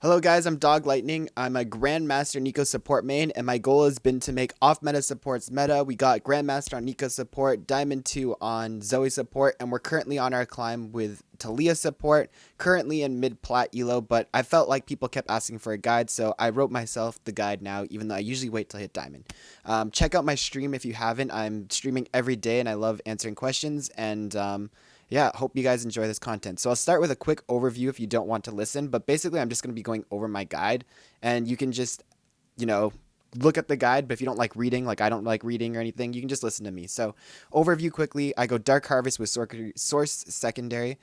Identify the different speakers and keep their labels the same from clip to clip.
Speaker 1: Hello guys, I'm Doglightning. I'm a Grandmaster Nico support main, and my goal has been to make off-meta supports meta. We got Grandmaster on Nico support, Diamond 2 on Zoe support, and we're currently on our climb with Taliyah support, currently in mid-plat elo, but I felt like people kept asking for a guide, so I wrote myself the guide now, even though I usually wait till I hit Diamond. Check out my stream if you haven't. I'm streaming every day, and I love answering questions, and yeah, hope you guys enjoy this content. So I'll start with a quick overview if you don't want to listen, but basically I'm just going to be going over my guide, and you can just, you know, look at the guide, but if you don't like reading, like I don't like reading or anything, you can just listen to me. So overview quickly, I go Dark Harvest with Source Secondary,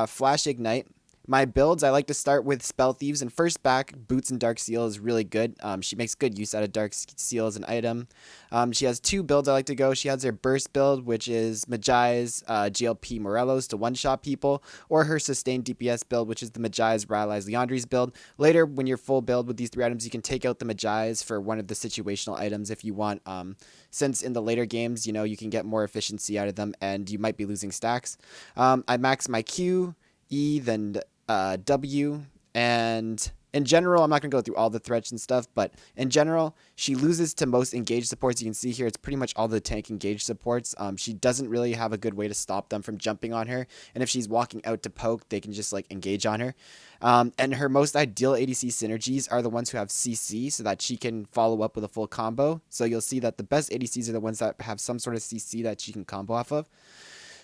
Speaker 1: Flash Ignite. My builds, I like to start with Spell Thieves, and first back, Boots and Dark Seal is really good. She makes good use out of Dark Seal as an item. She has two builds I like to go. She has her Burst build, which is Magi's GLP Morelos to one-shot people, or her Sustained DPS build, which is the Magi's Rallies Leandri's build. Later, when you're full build with these three items, you can take out the Magi's for one of the situational items if you want, since in the later games, you know, you can get more efficiency out of them, and you might be losing stacks. I max my Q, E, then W, and in general, I'm not going to go through all the threats and stuff, but in general, she loses to most engaged supports. You can see here, it's pretty much all the tank engaged supports. She doesn't really have a good way to stop them from jumping on her, and if she's walking out to poke, they can just like engage on her. And her most ideal ADC synergies are the ones who have CC, so that she can follow up with a full combo. So you'll see that the best ADCs are the ones that have some sort of CC that she can combo off of.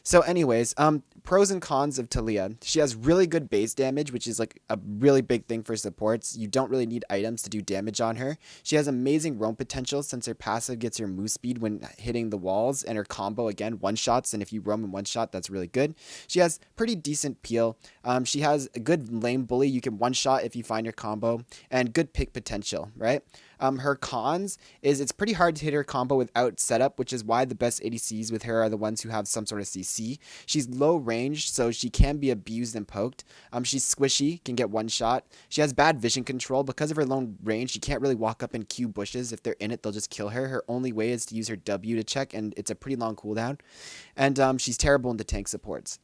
Speaker 1: So anyways, pros and cons of Taliyah. She has really good base damage, which is like a really big thing for supports. You don't really need items to do damage on her. She has amazing roam potential since her passive gets her move speed when hitting the walls, and her combo, again, one-shots, and if you roam in one-shot, that's really good. She has pretty decent peel. She has a good lane bully. You can one-shot if you find your combo, and good pick potential, right? Her cons is it's pretty hard to hit her combo without setup, which is why the best ADCs with her are the ones who have some sort of CC. She's low range, so she can be abused and poked. She's squishy, can get one shot. She has bad vision control. Because of her low range, she can't really walk up and Q bushes. If they're in it, they'll just kill her. Her only way is to use her W to check, and it's a pretty long cooldown. And she's terrible into tank supports.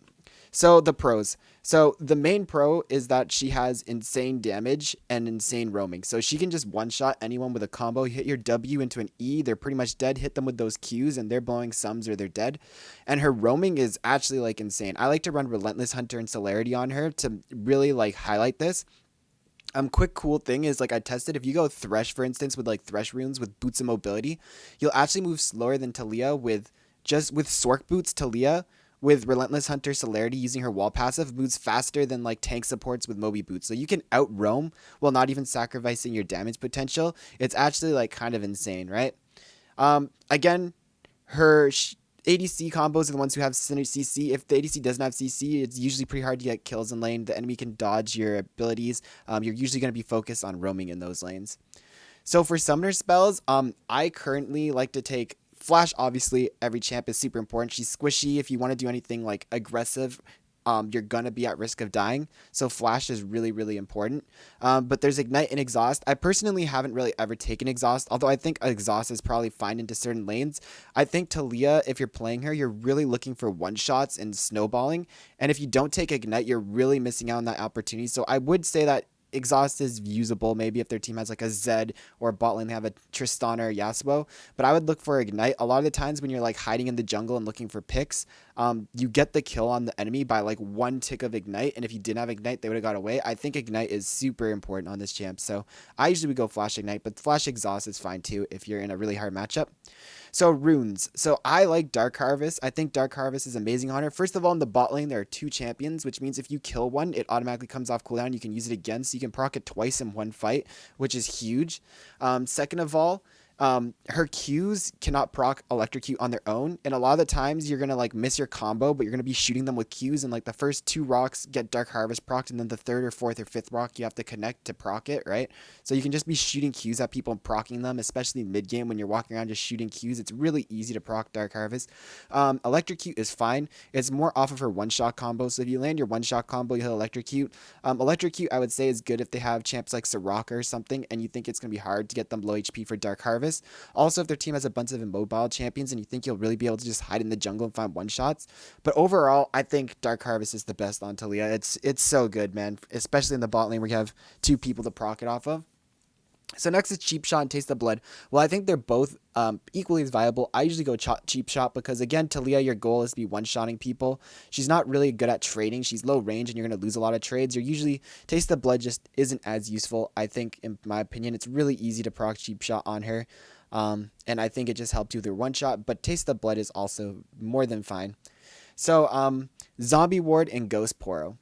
Speaker 1: So the pros. So the main pro is that she has insane damage and insane roaming. So she can just one-shot anyone with a combo. You hit your W into an E, they're pretty much dead. Hit them with those Qs and they're blowing sums or they're dead. And her roaming is actually like insane. I like to run Relentless Hunter and Celerity on her to really like highlight this. Quick cool thing is, like, I tested, if you go Thresh, for instance, with like Thresh runes with Boots of Mobility, you'll actually move slower than Taliyah with Sork Boots. Taliyah with Relentless Hunter Celerity using her wall passive moves faster than like tank supports with Moby Boots. So you can out roam while not even sacrificing your damage potential. It's actually like kind of insane, right? Again, her ADC combos are the ones who have CC. If the ADC doesn't have CC, it's usually pretty hard to get kills in lane. The enemy can dodge your abilities. You're usually going to be focused on roaming in those lanes. So for summoner spells, I currently like to take Flash. Obviously, every champ is super important. She's squishy. If you want to do anything like aggressive, you're going to be at risk of dying. So Flash is really, really important. But there's Ignite and Exhaust. I personally haven't really ever taken Exhaust, although I think Exhaust is probably fine into certain lanes. I think Taliyah, if you're playing her, you're really looking for one-shots and snowballing. And if you don't take Ignite, you're really missing out on that opportunity. So I would say that Exhaust is usable maybe if their team has like a Zed, or bot lane they have a Tristana or Yasuo, but I would look for Ignite. A lot of the times when you're like hiding in the jungle and looking for picks, you get the kill on the enemy by like one tick of Ignite, and if you didn't have Ignite, they would have got away. I think Ignite is super important on this champ, so I usually would go Flash Ignite, but Flash Exhaust is fine too if you're in a really hard matchup. So runes. So I like Dark Harvest. I think Dark Harvest is amazing on her. First of all, in the bot lane, there are two champions, which means if you kill one, it automatically comes off cooldown. You can use it again, so you can proc it twice in one fight, which is huge. Second of all, her Qs cannot proc electrocute on their own, and a lot of the times you're gonna like miss your combo, but you're gonna be shooting them with Qs, and like the first two rocks get Dark Harvest procced, and then the third or fourth or fifth rock you have to connect to proc it, right? So you can just be shooting Qs at people and procking them, especially mid game when you're walking around just shooting Qs. It's really easy to proc Dark Harvest. Electrocute is fine. It's more off of her one-shot combo, so if you land your one-shot combo, you hit Electrocute. Electrocute, I would say, is good if they have champs like Soraka or something, and you think it's gonna be hard to get them low HP for Dark Harvest. Relentless. Also, if their team has a bunch of immobile champions and you think you'll really be able to just hide in the jungle and find one-shots. But overall, I think Dark Harvest is the best on Taliyah. It's so good, man, especially in the bot lane where you have two people to proc it off of. So next is Cheap Shot and Taste of Blood. Well, I think they're both equally as viable. I usually go Cheap Shot because, again, Taliyah, your goal is to be one-shotting people. She's not really good at trading. She's low range, and you're going to lose a lot of trades. You're usually Taste of Blood just isn't as useful. I think, in my opinion, it's really easy to proc Cheap Shot on her, and I think it just helped you with your one-shot. But Taste of Blood is also more than fine. So Zombie Ward and Ghost Poro.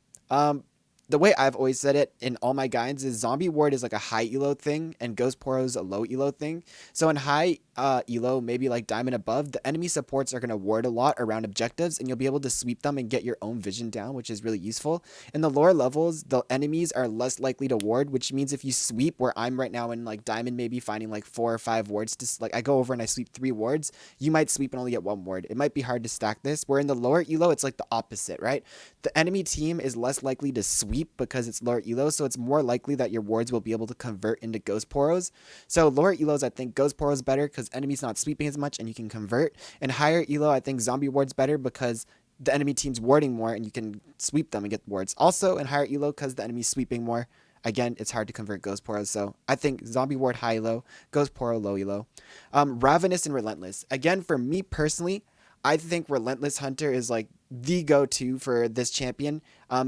Speaker 1: The way I've always said it in all my guides is Zombie Ward is like a high elo thing and Ghost Poro is a low elo thing. So in high elo, maybe like diamond above, the enemy supports are going to ward a lot around objectives and you'll be able to sweep them and get your own vision down, which is really useful. In the lower levels, the enemies are less likely to ward, which means if you sweep where I'm right now in like diamond, maybe finding like 4 or 5 wards, to like I go over and I sweep 3 wards, you might sweep and only get 1 ward. It might be hard to stack this, where in the lower elo, it's like the opposite, right? The enemy team is less likely to sweep because it's lower elo, so it's more likely that your wards will be able to convert into Ghost Poros. So lower elos, I think Ghost Poros better because enemies not sweeping as much and you can convert. And higher elo, I think Zombie Ward's better because the enemy team's warding more and you can sweep them and get wards. Also in higher elo, because the enemy's sweeping more, again, it's hard to convert Ghost Poros. So I think Zombie Ward high elo, Ghost Poro low elo. Ravenous and Relentless. Again, for me personally, I think Relentless Hunter is like the go-to for this champion.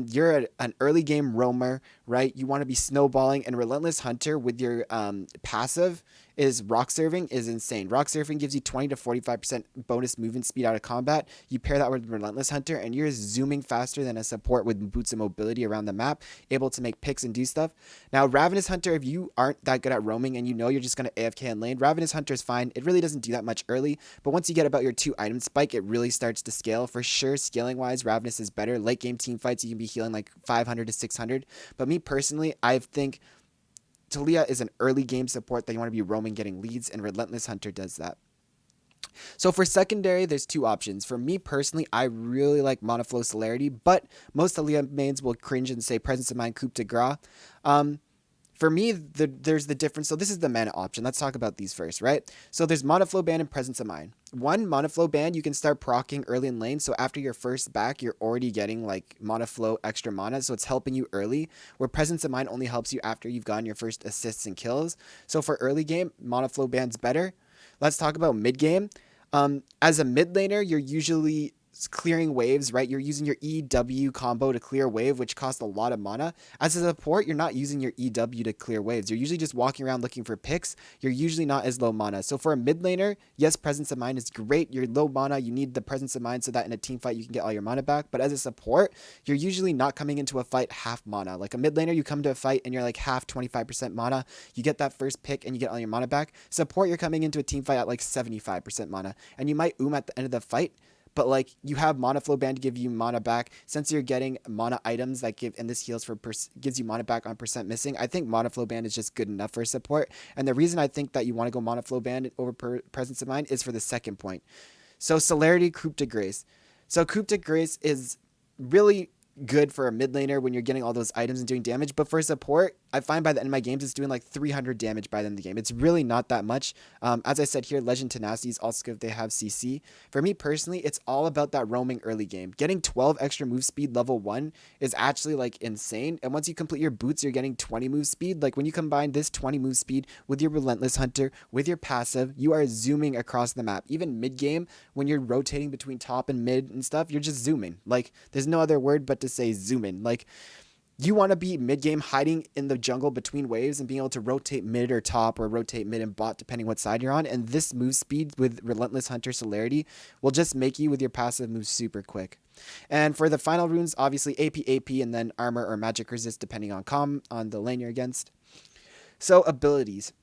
Speaker 1: You're an early game roamer, right? You want to be snowballing, and Relentless Hunter with your passive is rock surfing is insane. Rock surfing gives you 20 to 45% bonus movement speed out of combat. You pair that with Relentless Hunter and you're zooming faster than a support with boots and mobility around the map, able to make picks and do stuff. Now, Ravenous Hunter, if you aren't that good at roaming and you know you're just going to AFK in lane, Ravenous Hunter is fine. It really doesn't do that much early, but once you get about your 2 item spike, it really starts to scale. For sure, scaling wise, Ravenous is better. Late game team fights, you can be healing like 500 to 600. But me personally, I think Taliyah is an early game support that you want to be roaming, getting leads, and Relentless Hunter does that. So for secondary, there's 2 options. For me personally, I really like Monoflow Celerity, but most Taliyah mains will cringe and say Presence of Mind, Coup de Grace. For me, there's the difference. So this is the mana option. Let's talk about these first, right? So there's Monoflow Band and Presence of Mind. One, Monoflow Band, you can start proccing early in lane. So after your first back, you're already getting like Monoflow extra mana. So it's helping you early, where Presence of Mind only helps you after you've gotten your first assists and kills. So for early game, Monoflow Band's better. Let's talk about mid game. As a mid laner, you're usually clearing waves, right? You're using your EW combo to clear a wave, which costs a lot of mana. As a support, you're not using your EW to clear waves. You're usually just walking around looking for picks. You're usually not as low mana. So for a mid laner, yes, Presence of Mind is great. You're low mana. You need the Presence of Mind so that in a team fight, you can get all your mana back. But as a support, you're usually not coming into a fight half mana. Like a mid laner, you come to a fight and you're like half 25% mana. You get that first pick and you get all your mana back. Support, you're coming into a team fight at like 75% mana. And you might at the end of the fight, but like you have Monoflow Band to give you mana back. Since you're getting mana items that give, and this heals for gives you mana back on percent missing, I think Monoflow Band is just good enough for support. And the reason I think that you want to go Monoflow Band over Presence of Mind is for the second point. So Celerity, Coup de Grace. So Coup de Grace is really good for a mid laner when you're getting all those items and doing damage, but for support, I find by the end of my games it's doing like 300 damage by the end of the game. It's really not that much. As I said here, Legend Tenacity is also if they have CC. For me personally, it's all about that roaming early game. Getting 12 extra move speed level 1 is actually like insane, and once you complete your boots, you're getting 20 move speed. Like when you combine this 20 move speed with your Relentless Hunter, with your passive, you are zooming across the map. Even mid game, when you're rotating between top and mid and stuff, you're just zooming. Like there's no other word but to say zooming. Like you want to be mid-game hiding in the jungle between waves and being able to rotate mid or top or rotate mid and bot depending what side you're on. And this move speed with Relentless Hunter Celerity will just make you with your passive move super quick. And for the final runes, obviously AP, and then armor or magic resist depending on the lane you're against. So abilities.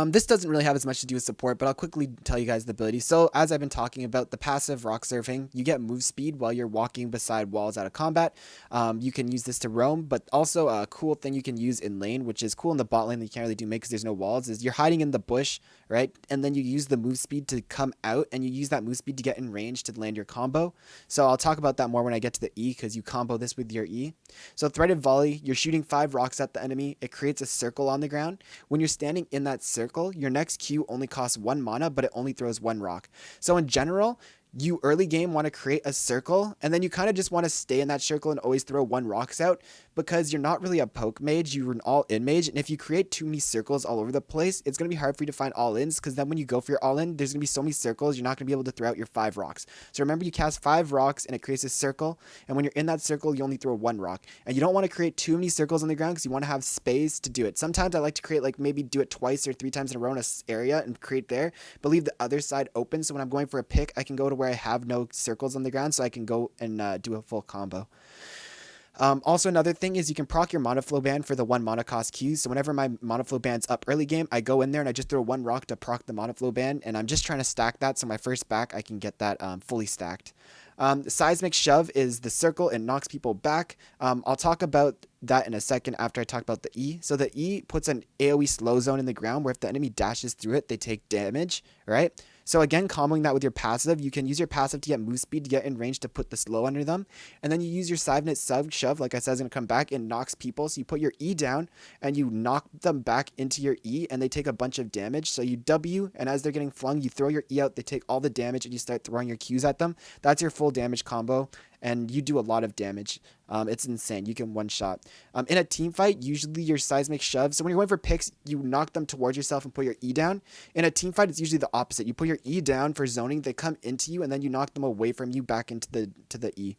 Speaker 1: This doesn't really have as much to do with support, but I'll quickly tell you guys the abilities. So as I've been talking about, the passive rock surfing, you get move speed while you're walking beside walls out of combat. You can use this to roam, but also a cool thing you can use in lane, which is cool in the bot lane that you can't really do because there's no walls, is you're hiding in the bush, right? And then you use the move speed to come out, and you use that move speed to get in range to land your combo. So I'll talk about that more when I get to the E, because you combo this with your E. So threaded volley, you're shooting 5 rocks at the enemy. It creates a circle on the ground. When you're standing in that circle, your next Q only costs 1 mana, but it only throws 1 rock. So in general, you early game want to create a circle, and then you kind of just want to stay in that circle and always throw 1 rocks out, because you're not really a poke mage, you're an all-in mage, and if you create too many circles all over the place, it's going to be hard for you to find all-ins, because then when you go for your all-in, there's going to be so many circles, you're not going to be able to throw out your 5 rocks. So remember, you cast 5 rocks, and it creates a circle, and when you're in that circle, you only throw 1 rock. And you don't want to create too many circles on the ground, because you want to have space to do it. Sometimes I like to create, like, maybe do it twice or 3 times in a row in an area and create there, but leave the other side open, so when I'm going for a pick, I can go to where I have no circles on the ground, so I can go and do a full combo. Also, another thing is you can proc your mana flow band for the 1 mana cost Qs. So whenever my mana flow band's up early game, I go in there and I just throw 1 rock to proc the mana flow band, and I'm just trying to stack that, so my first back I can get that fully stacked. Seismic Shove is the circle, and knocks people back. I'll talk about that in a second after I talk about the E. So the E puts an AoE slow zone in the ground, where if the enemy dashes through it, they take damage, right? So again, comboing that with your passive, you can use your passive to get move speed to get in range to put the slow under them. And then you use your 5-minute shove, like I said, is going to come back and knocks people. So you put your E down and you knock them back into your E, and they take a bunch of damage. So you W, and as they're getting flung, you throw your E out, they take all the damage, and you start throwing your Qs at them. That's your full damage combo, and you do a lot of damage. It's insane. You can one-shot. In a team fight, usually your seismic shove. So when you're going for picks, you knock them towards yourself and put your E down. In a team fight, it's usually the opposite. You put your E down for zoning, they come into you, and then you knock them away from you back into the E.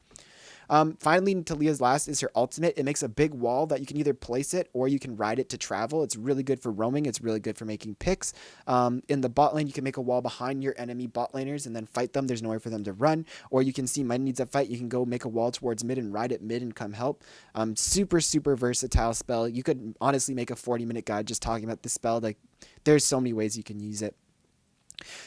Speaker 1: Finally, Taliyah's last is her ultimate. It makes a big wall that you can either place it or you can ride it to travel. It's really good for roaming. It's really good for making picks. In the bot lane, you can make a wall behind your enemy bot laners and then fight them. There's nowhere for them to run. Or you can see mid needs a fight. You can go make a wall towards mid and ride it mid and come help. Super, super versatile spell. You could honestly make a 40-minute guide just talking about this spell. Like, there's so many ways you can use it.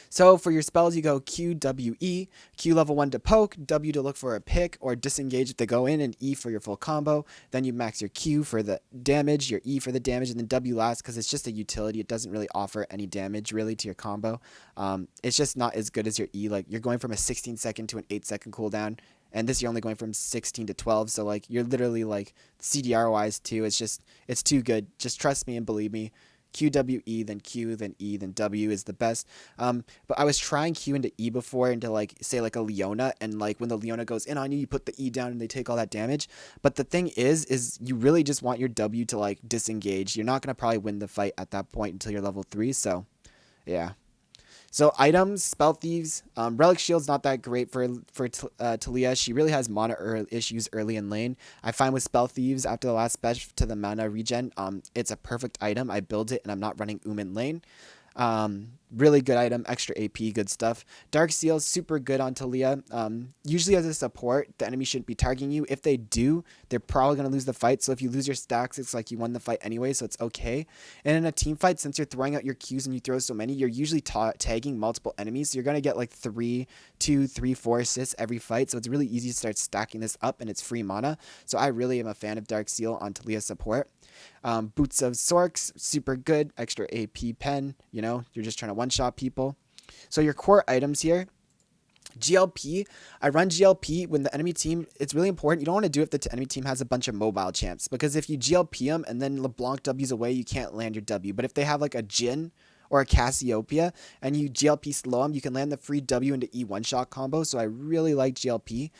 Speaker 1: So for your spells, you go Q, W, E. Q level 1 to poke, W to look for a pick or disengage if they go in, and E for your full combo. Then you max your Q for the damage, your E for the damage, and then W last because it's just a utility. It doesn't really offer any damage really to your combo. It's just not as good as your E. Like, you're going from a 16-second to an 8-second cooldown, and this you're only going from 16 to 12. So like, you're literally like CDR wise too. It's too good. Just trust me and believe me. Q, W, E, then Q, then E, then W is the best. But I was trying Q into E before into like, say like a Leona, and like when the Leona goes in on you, you put the E down and they take all that damage. But the thing is you really just want your W to like disengage. You're not going to probably win the fight at that point until you're level 3. So yeah. So items, Spell Thieves, Relic Shield's not that great for Taliyah. She really has mana issues early in lane. I find with Spell Thieves, after the last special to the mana regen, it's a perfect item. I build it and I'm not running in lane. Really good item, extra AP, good stuff. Dark Seal, super good on Taliyah. Usually as a support, the enemy shouldn't be targeting you. If they do, they're probably going to lose the fight. So if you lose your stacks, it's like you won the fight anyway, so it's okay. And in a team fight, since you're throwing out your Qs and you throw so many, you're usually tagging multiple enemies. So you're going to get like 2, 3, 4 assists every fight. So it's really easy to start stacking this up, and it's free mana. So I really am a fan of Dark Seal on Taliyah support. Boots of Sorks, super good, extra AP pen, you know, you're just trying to one-shot people. So your core items here, GLP, I run GLP when the enemy team, it's really important, you don't want to do it if the enemy team has a bunch of mobile champs, because if you GLP them and then LeBlanc W's away, you can't land your W. But if they have like a Jhin or a Cassiopeia, and you GLP slow them, you can land the free W into E one-shot combo, so I really like GLP.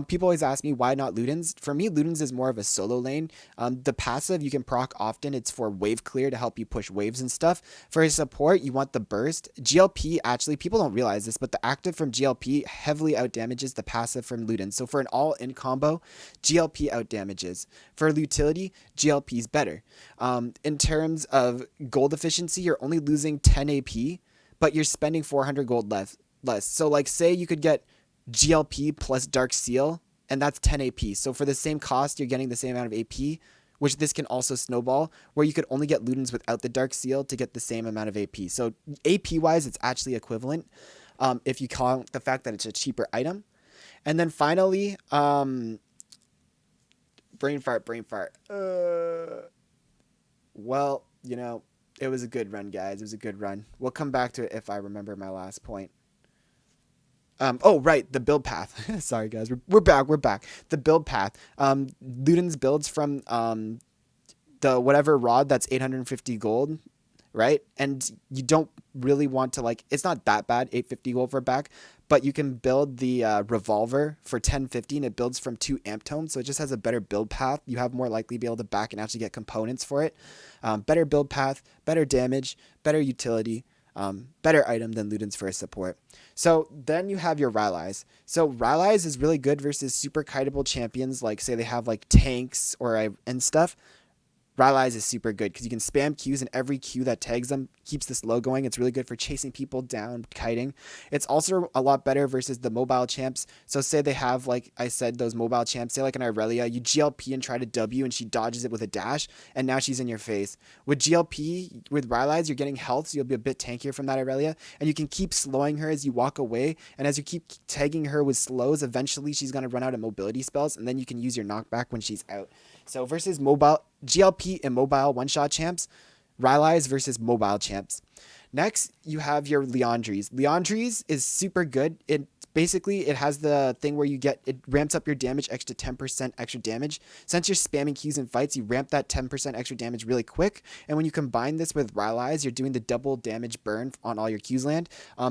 Speaker 1: People always ask me, why not Ludens? For me, Ludens is more of a solo lane. The passive, you can proc often. It's for wave clear to help you push waves and stuff. For support, you want the burst. GLP, actually, people don't realize this, but the active from GLP heavily outdamages the passive from Ludens. So for an all-in combo, GLP outdamages. For utility, GLP is better. In terms of gold efficiency, you're only losing 10 AP, but you're spending 400 gold less. So like, say you could get GLP plus Dark Seal, and that's 10 AP. So for the same cost, you're getting the same amount of AP, which this can also snowball, where you could only get Ludens without the Dark Seal to get the same amount of AP. So AP wise, it's actually equivalent, if you count the fact that it's a cheaper item. And then finally, brain fart. Well, you know, it was a good run, guys. It was a good run. We'll come back to it if I remember my last point. Oh, right, the build path. Sorry, guys. We're back. The build path. Ludens builds from the whatever rod that's 850 gold. right? And you don't really want to like, it's not that bad, 850 gold for back, but you can build the revolver for 1050 and it builds from 2 amp tomes, so it just has a better build path. You have more likely to be able to back and actually get components for it. Better build path, better damage, better utility, better item than Luden's for a support. So then you have your Rylai's. So Rylai's is really good versus super kiteable champions, like say they have like tanks or and stuff. Rylai's is super good because you can spam Qs and every Q that tags them keeps the slow going. It's really good for chasing people down, kiting. It's also a lot better versus the mobile champs. So say they have, like I said, those mobile champs, say like an Irelia, you GLP and try to W and she dodges it with a dash and now she's in your face. With GLP, with Rylai's, you're getting health, so you'll be a bit tankier from that Irelia and you can keep slowing her as you walk away, and as you keep tagging her with slows, eventually she's going to run out of mobility spells and then you can use your knockback when she's out. So versus mobile GLP and mobile one-shot champs, Rylai's versus mobile champs. Next, you have your Liandry's. Liandry's is super good. It has the thing where it ramps up your damage extra 10% extra damage. Since you're spamming Qs in fights, you ramp that 10% extra damage really quick. And when you combine this with Rylai's, you're doing the double damage burn on all your Qs land.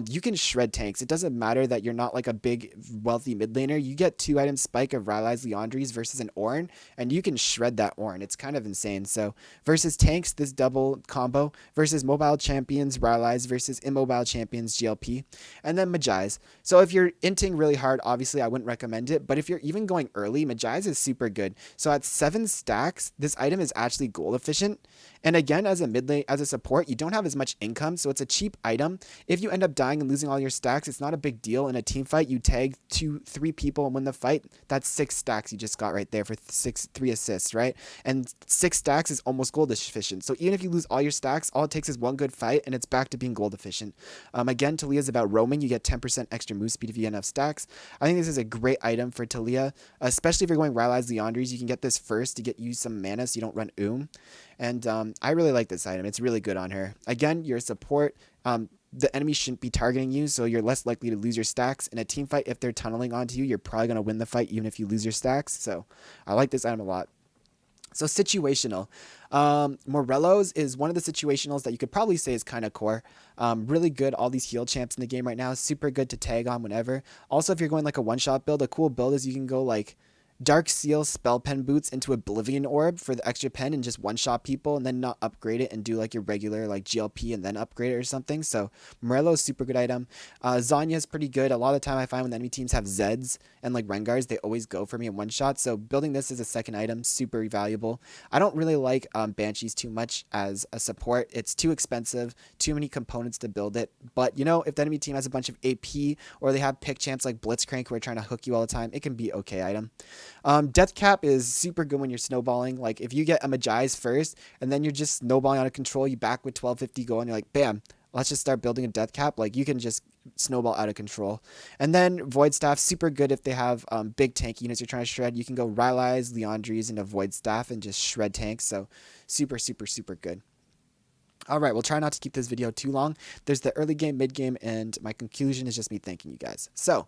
Speaker 1: You can shred tanks. It doesn't matter that you're not like a big wealthy mid laner. You get 2-item spike of Rylai's Liandry's versus an Ornn, and you can shred that Ornn. It's kind of insane. So versus tanks, this double combo. Versus mobile champions, Rylai's versus immobile champions, GLP. And then Magi's. So if you're inting really hard, obviously I wouldn't recommend it, but if you're even going early, Magi's is super good. So at 7 stacks, this item is actually gold efficient. And again, as a mid lane, as a support, you don't have as much income, so it's a cheap item. If you end up dying and losing all your stacks, it's not a big deal. In a team fight, you tag 2-3 people and win the fight. That's 6 stacks you just got right there for 3 assists, right? And 6 stacks is almost gold efficient. So even if you lose all your stacks, all it takes is one good fight and it's back to being gold efficient. Again, Taliyah is about roaming. You get 10% extra move speed if you get enough stacks. I think this is a great item for Taliyah, especially if you're going Rylai's Liandry's. You can get this first to get you some mana so you don't run And I really like this item. It's really good on her. Again, your support, the enemy shouldn't be targeting you, so you're less likely to lose your stacks. In a team fight, if they're tunneling onto you, you're probably going to win the fight even if you lose your stacks. So I like this item a lot. So situational. Morello's is one of the situationals that you could probably say is kind of core. Really good. All these heal champs in the game right now. Super good to tag on whenever. Also, if you're going like a one-shot build, a cool build is you can go like Dark Seal Spell Pen Boots into Oblivion Orb for the extra pen and just one-shot people and then not upgrade it and do like your regular like GLP and then upgrade it or something. So Morello is super good item. Zanya is pretty good. A lot of the time I find when the enemy teams have Zeds and like Rengars, they always go for me in one shot. So building this as a second item, super valuable. I don't really like Banshees too much as a support. It's too expensive, too many components to build it. But you know, if the enemy team has a bunch of AP or they have pick champs like Blitzcrank who are trying to hook you all the time, it can be okay item. Death Cap is super good when you're snowballing. Like if you get a Magi's first and then you're just snowballing out of control, you back with 1250 go and you're like, bam, let's just start building a Death Cap. Like you can just snowball out of control. And then Void Staff, super good if they have big tank units you're trying to shred. You can go Rylai's, Liandry's into Void Staff and just shred tanks. So super, super, super good. All right, we'll try not to keep this video too long. There's the early game, mid game, and my conclusion is just me thanking you guys. So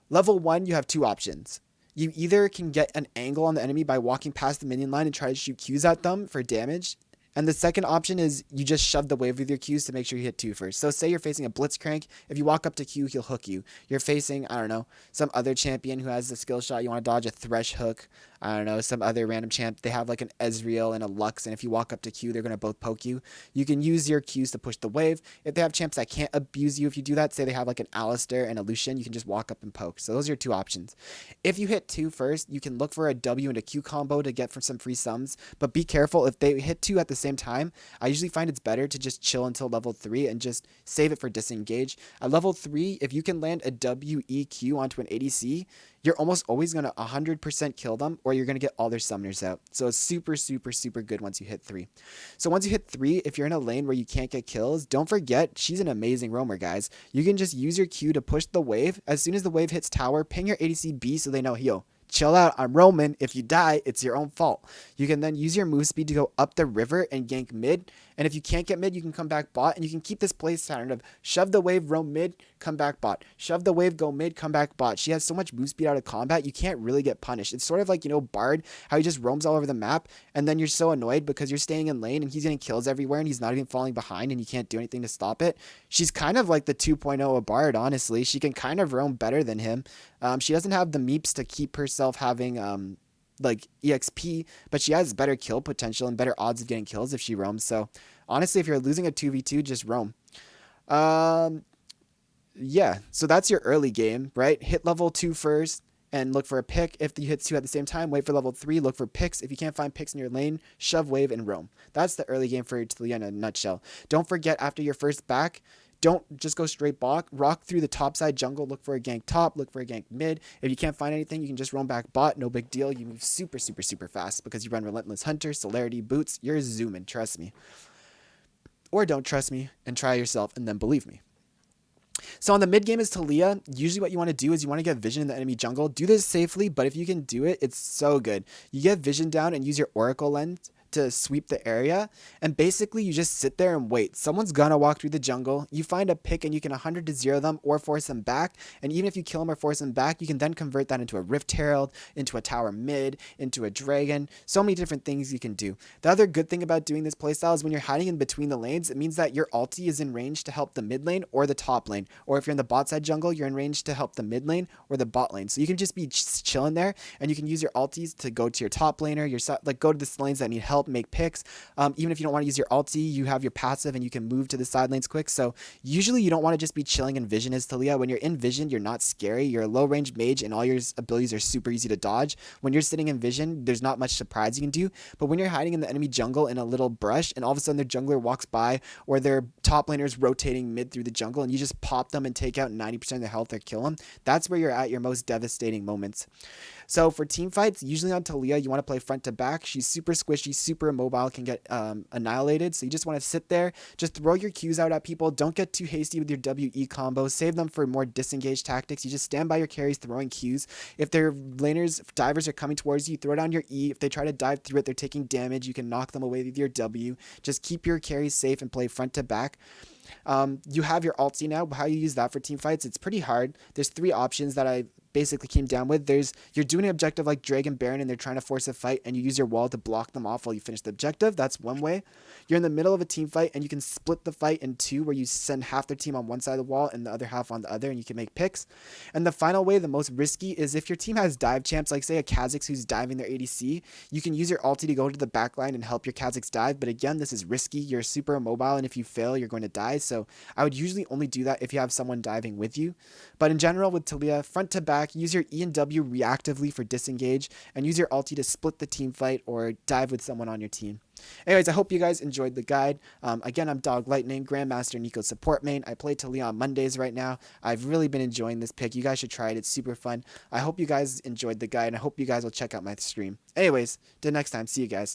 Speaker 1: level 1, you have 2 options. You either can get an angle on the enemy by walking past the minion line and try to shoot Qs at them for damage. And the second option is you just shove the wave with your Qs to make sure you hit 2 first. So say you're facing a Blitzcrank. If you walk up to Q, he'll hook you. You're facing, I don't know, some other champion who has a skill shot. You want to dodge a Thresh hook. I don't know, some other random champ. They have like an Ezreal and a Lux. And if you walk up to Q, they're going to both poke you. You can use your Qs to push the wave. If they have champs that can't abuse you if you do that, say they have like an Alistair and a Lucian, you can just walk up and poke. So those are your 2 options. If you hit 2 first, you can look for a W and a Q combo to get from some free sums. But be careful if they hit 2 at the same time. I usually find it's better to just chill until level 3 and just save it for disengage. At level 3, if you can land a WEQ onto an ADC, you're almost always going to 100% kill them or you're going to get all their summoners out. So it's super, super, super good once you hit 3. So once you hit 3, if you're in a lane where you can't get kills, don't forget she's an amazing roamer, guys. You can just use your Q to push the wave. As soon as the wave hits tower, ping your ADC B so they know, yo, chill out, I'm roaming. If you die, it's your own fault. You can then use your move speed to go up the river and gank mid. And if you can't get mid, you can come back bot and you can keep this play pattern of shove the wave, roam mid, come back bot. Shove the wave, go mid, come back bot. She has so much move speed out of combat, you can't really get punished. It's sort of like, Bard, how he just roams all over the map, and then you're so annoyed because you're staying in lane and he's getting kills everywhere and he's not even falling behind and you can't do anything to stop it. She's kind of like the 2.0 of Bard, honestly. She can kind of roam better than him. She doesn't have the meeps to keep herself having like EXP, but she has better kill potential and better odds of getting kills if she roams. So honestly, if you're losing a 2v2, just roam. Yeah, so that's your early game, right? Hit level 2 first and look for a pick. If you hit 2 at the same time, wait for level 3, look for picks. If you can't find picks in your lane, shove wave and roam. That's the early game for Taliyah in a nutshell. Don't forget, after your first back, don't just go straight rock through the top side jungle, look for a gank top, look for a gank mid. If you can't find anything, you can just roam back bot, no big deal. You move super, super, super fast because you run Relentless Hunter, Celerity, Boots. You're zooming, trust me. Or don't trust me and try yourself and then believe me. So on the mid game is Taliyah. Usually what you want to do is you want to get vision in the enemy jungle. Do this safely, but if you can do it, it's so good. You get vision down and use your Oracle lens to sweep the area, and basically you just sit there and wait. Someone's gonna walk through the jungle. You find a pick and you can 100 to 0 them or force them back, and even if you kill them or force them back, you can then convert that into a Rift Herald, into a tower mid, into a dragon. So many different things you can do. The other good thing about doing this playstyle is when you're hiding in between the lanes, it means that your ulti is in range to help the mid lane or the top lane, or if you're in the bot side jungle, you're in range to help the mid lane or the bot lane. So you can just be chilling there, and you can use your ultis to go to your top laner, go to the lanes that need help, make picks. Even if you don't want to use your ulti, you have your passive and you can move to the side lanes quick. So usually you don't want to just be chilling in vision as Taliyah. When you're in vision, you're not scary. You're a low range mage and all your abilities are super easy to dodge. When you're sitting in vision, there's not much surprise you can do. But when you're hiding in the enemy jungle in a little brush and all of a sudden their jungler walks by or their top laner's rotating mid through the jungle and you just pop them and take out 90% of their health or kill them, that's where you're at your most devastating moments. So for team fights, usually on Taliyah, you want to play front to back. She's super squishy, super immobile, can get annihilated. So you just want to sit there, just throw your Qs out at people. Don't get too hasty with your WE combos. Save them for more disengaged tactics. You just stand by your carries throwing Qs. If their laners, divers are coming towards you, throw down your E. If they try to dive through it, they're taking damage. You can knock them away with your W. Just keep your carries safe and play front to back. You have your ulti now. How you use that for team fights, it's pretty hard. There's 3 options that I basically came down with. You're doing an objective like Dragon Baron and they're trying to force a fight and you use your wall to block them off while you finish the objective. That's one way. You're in the middle of a team fight and you can split the fight in 2 where you send half their team on one side of the wall and the other half on the other and you can make picks. And the final way, the most risky, is if your team has dive champs, like say a Kha'Zix who's diving their ADC, you can use your ulti to go to the backline and help your Kha'Zix dive. But again, this is risky. You're super immobile and if you fail, you're going to die. So I would usually only do that if you have someone diving with you. But in general with Taliyah, front to back, use your E and W reactively for disengage and use your ulti to split the team fight or dive with someone on your team. Anyways, I hope you guys enjoyed the guide. Again, I'm Doglightning, Grandmaster Nico support main. I play Taliyah on Mondays right now. I've really been enjoying this pick. You guys should try it. It's super fun. I hope you guys enjoyed the guide and I hope you guys will check out my stream. Anyways, till next time. See you guys.